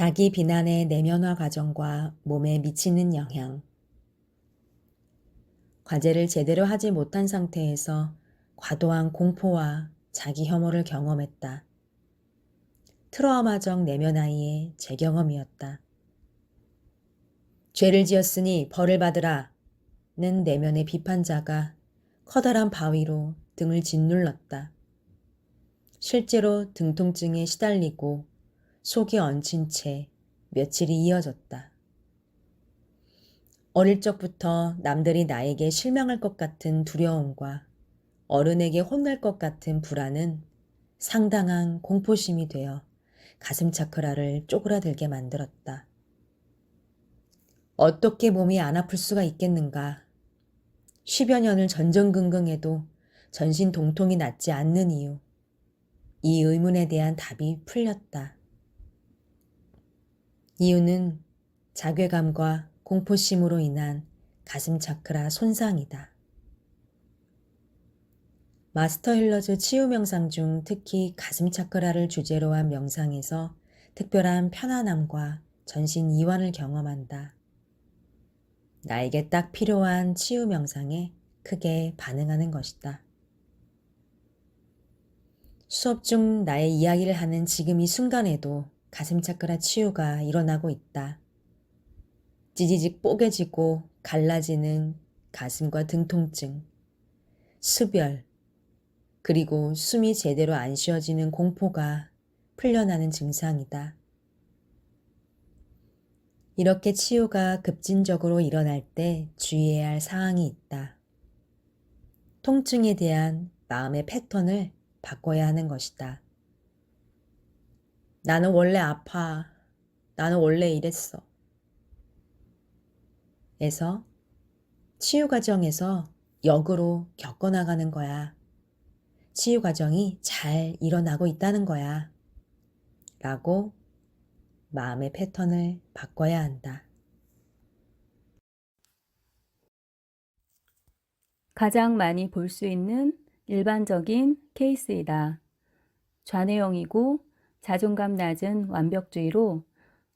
자기 비난의 내면화 과정과 몸에 미치는 영향. 과제를 제대로 하지 못한 상태에서 과도한 공포와 자기 혐오를 경험했다. 트라우마적 내면화의 재경험이었다. 죄를 지었으니 벌을 받으라 는 내면의 비판자가 커다란 바위로 등을 짓눌렀다. 실제로 등 통증에 시달리고 속이 얹힌 채 며칠이 이어졌다. 어릴 적부터 남들이 나에게 실망할 것 같은 두려움과 어른에게 혼날 것 같은 불안은 상당한 공포심이 되어 가슴 차크라를 쪼그라들게 만들었다. 어떻게 몸이 안 아플 수가 있겠는가? 10여 년을 전전긍긍해도 전신 동통이 낫지 않는 이유. 이 의문에 대한 답이 풀렸다. 이유는 자괴감과 공포심으로 인한 가슴 차크라 손상이다. 마스터 힐러즈 치유 명상 중 특히 가슴 차크라를 주제로 한 명상에서 특별한 편안함과 전신 이완을 경험한다. 나에게 딱 필요한 치유 명상에 크게 반응하는 것이다. 수업 중 나의 이야기를 하는 지금 이 순간에도 가슴 차크라 치유가 일어나고 있다. 찌지직 뽀개지고 갈라지는 가슴과 등 통증, 수별, 그리고 숨이 제대로 안 쉬어지는 공포가 풀려나는 증상이다. 이렇게 치유가 급진적으로 일어날 때 주의해야 할 사항이 있다. 통증에 대한 마음의 패턴을 바꿔야 하는 것이다. 나는 원래 아파. 나는 원래 이랬어. 에서 치유 과정에서 역으로 겪어나가는 거야. 치유 과정이 잘 일어나고 있다는 거야. 라고 마음의 패턴을 바꿔야 한다. 가장 많이 볼 수 있는 일반적인 케이스이다. 좌뇌형이고 자존감 낮은 완벽주의로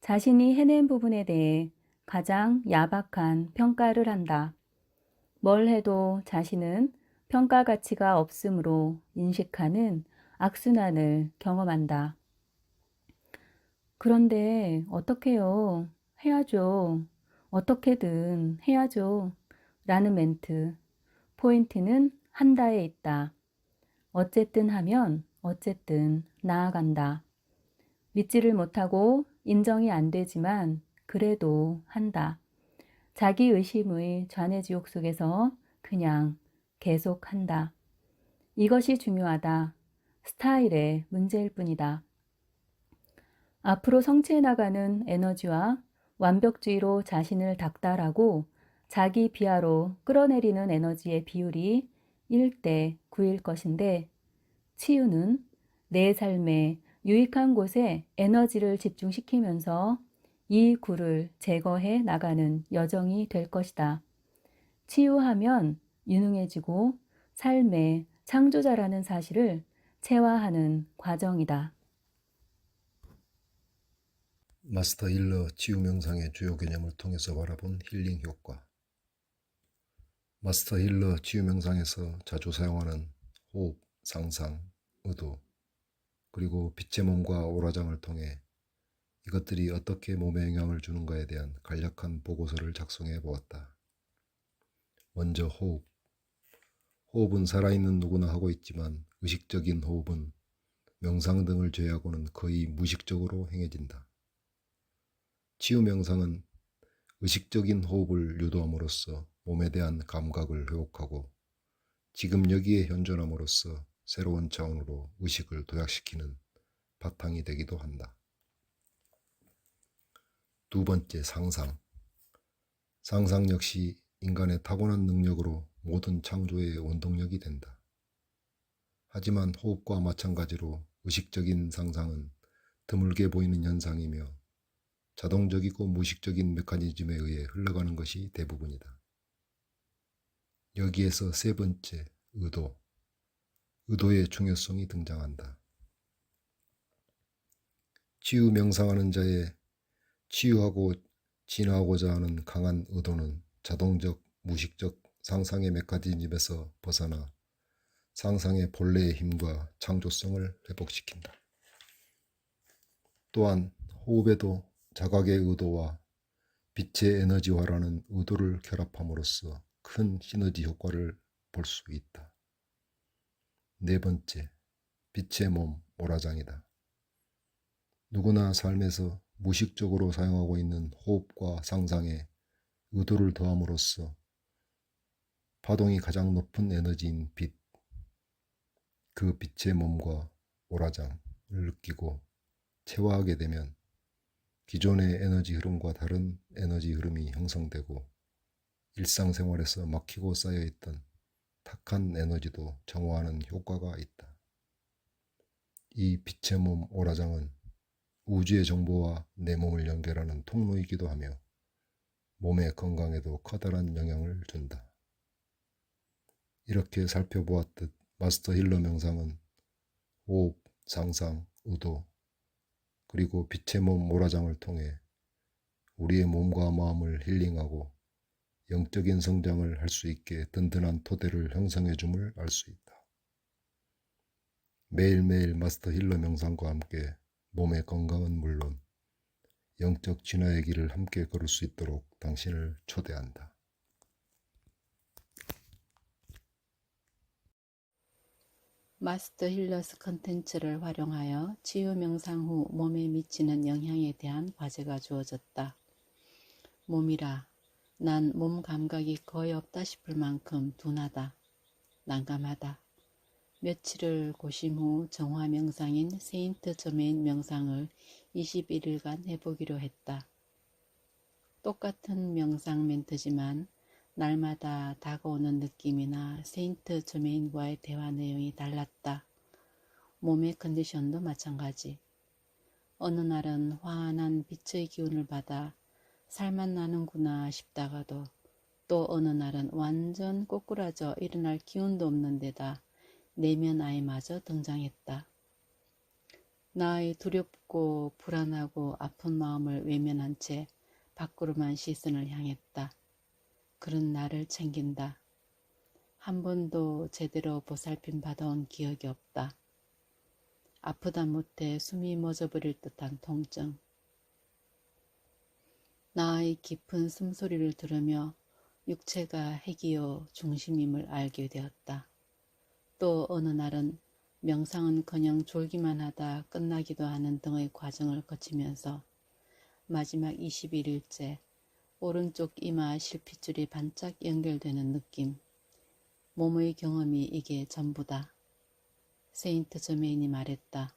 자신이 해낸 부분에 대해 가장 야박한 평가를 한다. 뭘 해도 자신은 평가 가치가 없으므로 인식하는 악순환을 경험한다. 그런데 어떡해요? 해야죠. 어떻게든 해야죠. 라는 멘트. 포인트는 한다에 있다. 어쨌든 하면 어쨌든 나아간다. 믿지를 못하고 인정이 안 되지만 그래도 한다. 자기 의심의 좌뇌지옥 속에서 그냥 계속한다. 이것이 중요하다. 스타일의 문제일 뿐이다. 앞으로 성취해 나가는 에너지와 완벽주의로 자신을 닥달하고 자기 비하로 끌어내리는 에너지의 비율이 1대 9일 것인데 치유는 내 삶의 유익한 곳에 에너지를 집중시키면서 이 구를 제거해 나가는 여정이 될 것이다. 치유하면 유능해지고 삶의 창조자라는 사실을 체화하는 과정이다. 마스터 힐러 치유 명상의 주요 개념을 통해서 바라본 힐링 효과. 마스터 힐러 치유 명상에서 자주 사용하는 호흡, 상상, 의도, 그리고 빛의 몸과 오라장을 통해 이것들이 어떻게 몸에 영향을 주는가에 대한 간략한 보고서를 작성해 보았다. 먼저 호흡. 호흡은 살아있는 누구나 하고 있지만 의식적인 호흡은 명상 등을 제외하고는 거의 무의식적으로 행해진다. 치유 명상은 의식적인 호흡을 유도함으로써 몸에 대한 감각을 회복하고 지금 여기에 현존함으로써 새로운 차원으로 의식을 도약시키는 바탕이 되기도 한다. 두 번째, 상상. 상상 역시 인간의 타고난 능력으로 모든 창조의 원동력이 된다. 하지만 호흡과 마찬가지로 의식적인 상상은 드물게 보이는 현상이며 자동적이고 무의식적인 메커니즘에 의해 흘러가는 것이 대부분이다. 여기에서 세 번째, 의도. 의도의 중요성이 등장한다. 치유 명상하는 자의 치유하고 진화하고자 하는 강한 의도는 자동적, 무의식적 상상의 메커니즘에서 벗어나 상상의 본래의 힘과 창조성을 회복시킨다. 또한 호흡에도 자각의 의도와 빛의 에너지화라는 의도를 결합함으로써 큰 시너지 효과를 볼 수 있다. 네 번째, 빛의 몸 오라장이다. 누구나 삶에서 무의식적으로 사용하고 있는 호흡과 상상에 의도를 더함으로써 파동이 가장 높은 에너지인 빛, 그 빛의 몸과 오라장을 느끼고 체화하게 되면 기존의 에너지 흐름과 다른 에너지 흐름이 형성되고 일상생활에서 막히고 쌓여있던 탁한 에너지도 정화하는 효과가 있다. 이 빛의 몸 오라장은 우주의 정보와 내 몸을 연결하는 통로이기도 하며 몸의 건강에도 커다란 영향을 준다. 이렇게 살펴보았듯 마스터 힐러 명상은 호흡, 상상, 의도, 그리고 빛의 몸 오라장을 통해 우리의 몸과 마음을 힐링하고 영적인 성장을 할 수 있게 든든한 토대를 형성해 줌을 알 수 있다. 매일매일 마스터 힐러 명상과 함께 몸의 건강은 물론 영적 진화의 길을 함께 걸을 수 있도록 당신을 초대한다. 마스터 힐러스 컨텐츠를 활용하여 치유 명상 후 몸에 미치는 영향에 대한 과제가 주어졌다. 몸이라, 난 몸 감각이 거의 없다 싶을 만큼 둔하다. 난감하다. 며칠을 고심 후 정화 명상인 세인트 저메인 명상을 21일간 해보기로 했다. 똑같은 명상 멘트지만 날마다 다가오는 느낌이나 세인트 저메인과의 대화 내용이 달랐다. 몸의 컨디션도 마찬가지. 어느 날은 환한 빛의 기운을 받아 살만 나는구나 싶다가도 또 어느 날은 완전 꼬꾸라져 일어날 기운도 없는 데다 내면 아이마저 등장했다. 나의 두렵고 불안하고 아픈 마음을 외면한 채 밖으로만 시선을 향했다. 그런 나를 챙긴다. 한 번도 제대로 보살핌 받아온 기억이 없다. 아프다 못해 숨이 멎어버릴 듯한 통증. 나의 깊은 숨소리를 들으며 육체가 핵이요 중심임을 알게 되었다. 또 어느 날은 명상은커녕 졸기만 하다 끝나기도 하는 등의 과정을 거치면서 마지막 21일째 오른쪽 이마 실핏줄이 반짝 연결되는 느낌. 몸의 경험이 이게 전부다. 세인트 저메인이 말했다.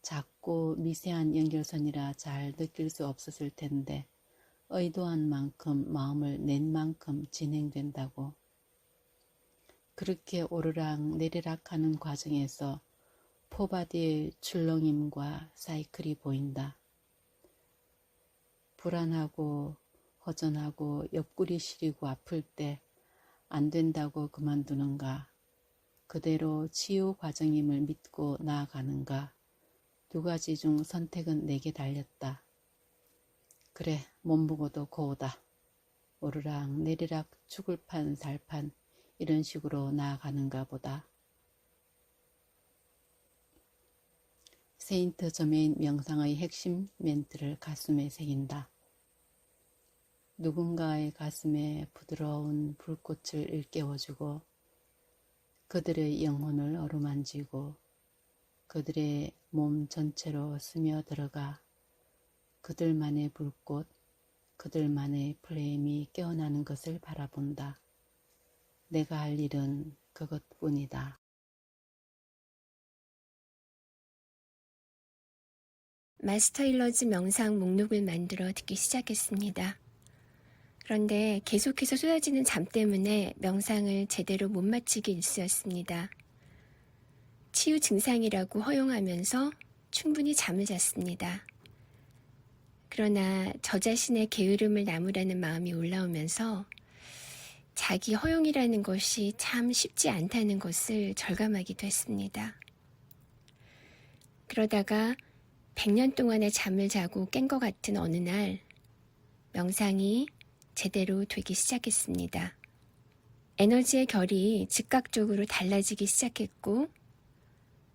작고 미세한 연결선이라 잘 느낄 수 없었을 텐데 의도한 만큼 마음을 낸 만큼 진행된다고. 그렇게 오르락 내리락 하는 과정에서 포바디의 출렁임과 사이클이 보인다. 불안하고 허전하고 옆구리 시리고 아플 때 안 된다고 그만두는가, 그대로 치유 과정임을 믿고 나아가는가, 두 가지 중 선택은 내게 달렸다. 그래, 몸보고도 고우다. 오르락 내리락 죽을 판 살판 이런 식으로 나아가는가 보다. 세인트 저메인 명상의 핵심 멘트를 가슴에 새긴다. 누군가의 가슴에 부드러운 불꽃을 일깨워주고 그들의 영혼을 어루만지고 그들의 몸 전체로 스며들어가 그들만의 불꽃, 그들만의 플레임이 깨어나는 것을 바라본다. 내가 할 일은 그것뿐이다. 마스터 힐러즈 명상 목록을 만들어 듣기 시작했습니다. 그런데 계속해서 쏟아지는 잠 때문에 명상을 제대로 못 마치기 일쑤였습니다. 치유 증상이라고 허용하면서 충분히 잠을 잤습니다. 그러나 저 자신의 게으름을 나무라는 마음이 올라오면서 자기 허용이라는 것이 참 쉽지 않다는 것을 절감하기도 했습니다. 그러다가 100년 동안의 잠을 자고 깬 것 같은 어느 날 명상이 제대로 되기 시작했습니다. 에너지의 결이 즉각적으로 달라지기 시작했고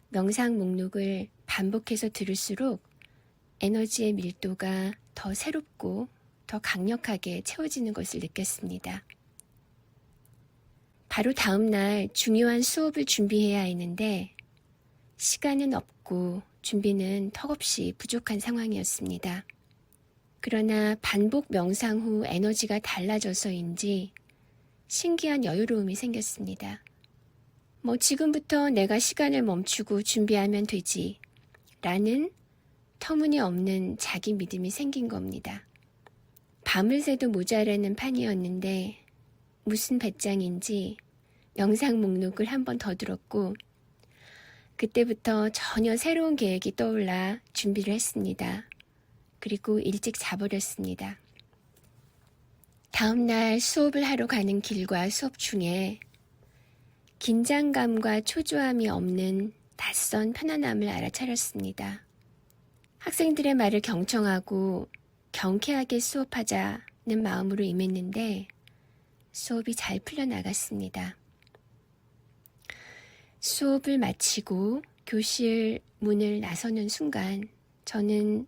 명상 목록을 반복해서 들을수록 에너지의 밀도가 더 새롭고 더 강력하게 채워지는 것을 느꼈습니다. 바로 다음 날 중요한 수업을 준비해야 했는데 시간은 없고 준비는 턱없이 부족한 상황이었습니다. 그러나 반복 명상 후 에너지가 달라져서인지 신기한 여유로움이 생겼습니다. 지금부터 내가 시간을 멈추고 준비하면 되지 라는 터무니없는 자기 믿음이 생긴 겁니다. 밤을 새도 모자라는 판이었는데 무슨 배짱인지 명상 목록을 한 번 더 들었고 그때부터 전혀 새로운 계획이 떠올라 준비를 했습니다. 그리고 일찍 자버렸습니다. 다음 날 수업을 하러 가는 길과 수업 중에 긴장감과 초조함이 없는 낯선 편안함을 알아차렸습니다. 학생들의 말을 경청하고 경쾌하게 수업하자는 마음으로 임했는데 수업이 잘 풀려나갔습니다. 수업을 마치고 교실 문을 나서는 순간 저는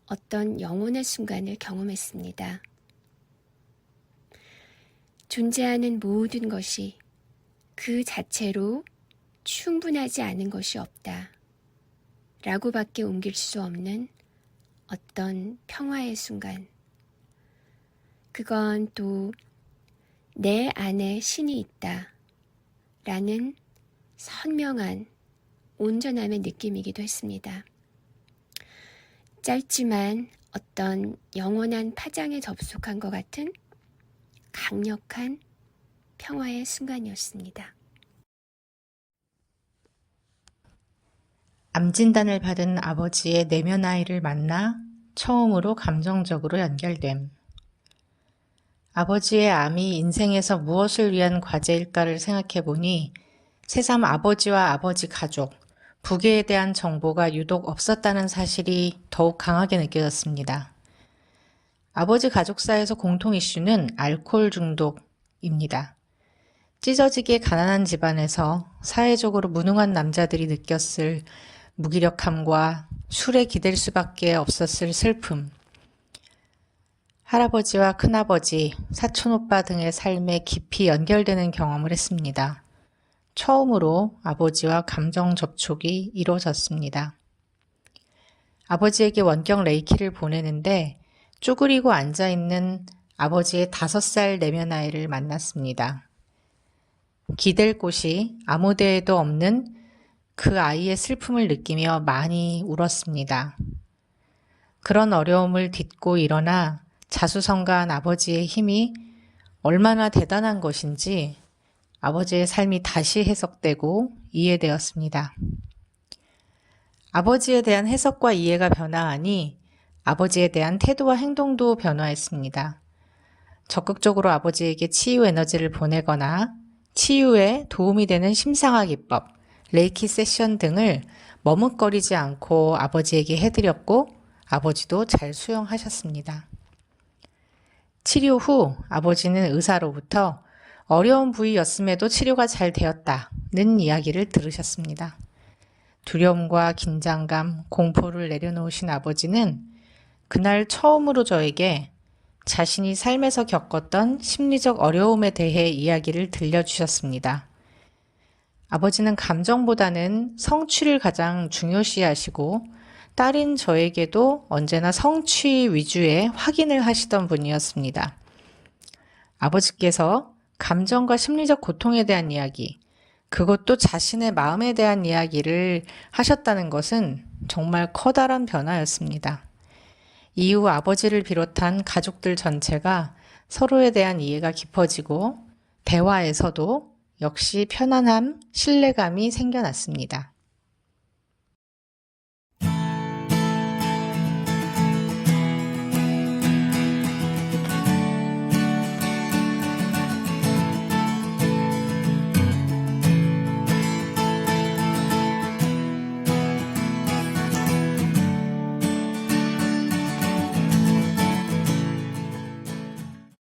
어떤 영혼의 순간을 경험했습니다. 존재하는 모든 것이 그 자체로 충분하지 않은 것이 없다 라고밖에 옮길 수 없는 어떤 평화의 순간. 그건 또 내 안에 신이 있다 라는 선명한 온전함의 느낌이기도 했습니다. 짧지만 어떤 영원한 파장에 접속한 것 같은 강력한 평화의 순간이었습니다. 암 진단을 받은 아버지의 내면 아이를 만나 처음으로 감정적으로 연결됨. 아버지의 암이 인생에서 무엇을 위한 과제일까를 생각해보니 새삼 아버지와 아버지 가족, 부계에 대한 정보가 유독 없었다는 사실이 더욱 강하게 느껴졌습니다. 아버지 가족사에서 공통 이슈는 알코올 중독입니다. 찢어지게 가난한 집안에서 사회적으로 무능한 남자들이 느꼈을 무기력함과 술에 기댈 수밖에 없었을 슬픔, 할아버지와 큰아버지, 사촌오빠 등의 삶에 깊이 연결되는 경험을 했습니다. 처음으로 아버지와 감정 접촉이 이루어졌습니다. 아버지에게 원격 레이키를 보내는데 쪼그리고 앉아있는 아버지의 5살 내면 아이를 만났습니다. 기댈 곳이 아무 데에도 없는 그 아이의 슬픔을 느끼며 많이 울었습니다. 그런 어려움을 딛고 일어나 자수성가한 아버지의 힘이 얼마나 대단한 것인지 아버지의 삶이 다시 해석되고 이해되었습니다. 아버지에 대한 해석과 이해가 변화하니 아버지에 대한 태도와 행동도 변화했습니다. 적극적으로 아버지에게 치유 에너지를 보내거나 치유에 도움이 되는 심상화 기법, 레이키 세션 등을 머뭇거리지 않고 아버지에게 해드렸고 아버지도 잘 수용하셨습니다. 치료 후 아버지는 의사로부터 어려운 부위였음에도 치료가 잘 되었다는 이야기를 들으셨습니다. 두려움과 긴장감, 공포를 내려놓으신 아버지는 그날 처음으로 저에게 자신이 삶에서 겪었던 심리적 어려움에 대해 이야기를 들려주셨습니다. 아버지는 감정보다는 성취를 가장 중요시하시고 딸인 저에게도 언제나 성취 위주의 확인을 하시던 분이었습니다. 아버지께서 감정과 심리적 고통에 대한 이야기, 그것도 자신의 마음에 대한 이야기를 하셨다는 것은 정말 커다란 변화였습니다. 이후 아버지를 비롯한 가족들 전체가 서로에 대한 이해가 깊어지고 대화에서도 역시 편안함, 신뢰감이 생겨났습니다.